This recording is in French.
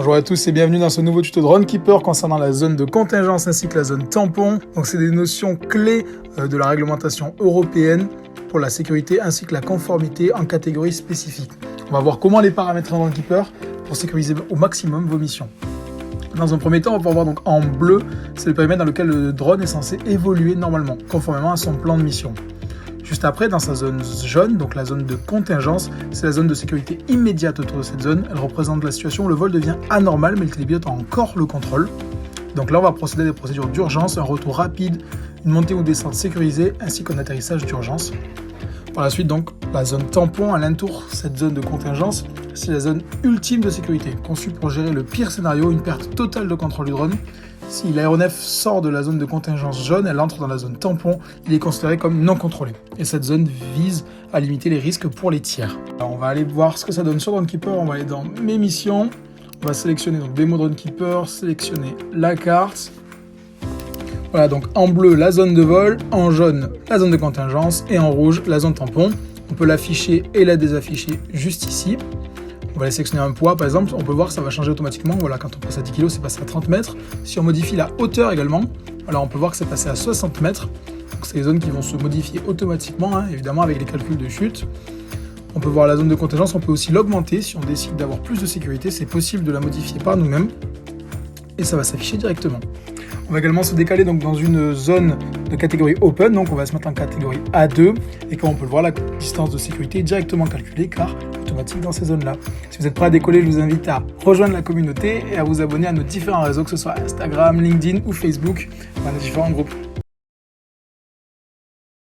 Bonjour à tous et bienvenue dans ce nouveau tuto de Runkeeper concernant la zone de contingence ainsi que la zone tampon. Donc c'est des notions clés de la réglementation européenne pour la sécurité ainsi que la conformité en catégories spécifiques. On va voir comment les paramétrer en Runkeeper pour sécuriser au maximum vos missions. Dans un premier temps, on va voir donc en bleu, c'est le périmètre dans lequel le drone est censé évoluer normalement, conformément à son plan de mission. Juste après, dans sa zone jaune, donc la zone de contingence, c'est la zone de sécurité immédiate autour de cette zone. Elle représente la situation où le vol devient anormal, mais le télépilote a encore le contrôle. Donc là, on va procéder à des procédures d'urgence, un retour rapide, une montée ou descente sécurisée, ainsi qu'un atterrissage d'urgence. Par la suite, donc, la zone tampon, à l'entour, cette zone de contingence, c'est la zone ultime de sécurité, conçue pour gérer le pire scénario, une perte totale de contrôle du drone. Si l'aéronef sort de la zone de contingence jaune, elle entre dans la zone tampon, il est considéré comme non contrôlé. Et cette zone vise à limiter les risques pour les tiers. Alors on va aller voir ce que ça donne sur Runkeeper, on va aller dans mes missions, on va sélectionner donc démo de Runkeeper, sélectionner la carte. Voilà, donc en bleu la zone de vol, en jaune la zone de contingence et en rouge la zone tampon. On peut l'afficher et la désafficher juste ici. On va aller sélectionner un poids par exemple, on peut voir que ça va changer automatiquement. Voilà, quand on passe à 10 kg, c'est passé à 30 mètres. Si on modifie la hauteur également, alors on peut voir que c'est passé à 60 mètres. Donc c'est les zones qui vont se modifier automatiquement, évidemment avec les calculs de chute. On peut voir la zone de contingence, on peut aussi l'augmenter. Si on décide d'avoir plus de sécurité, c'est possible de la modifier par nous-mêmes. Et ça va s'afficher directement. On va également se décaler donc dans une zone de catégorie Open, donc on va se mettre en catégorie A2, et comme on peut le voir, la distance de sécurité est directement calculée car automatique dans ces zones-là. Si vous êtes prêt à décoller, je vous invite à rejoindre la communauté et à vous abonner à nos différents réseaux, que ce soit Instagram, LinkedIn ou Facebook, dans nos différents groupes.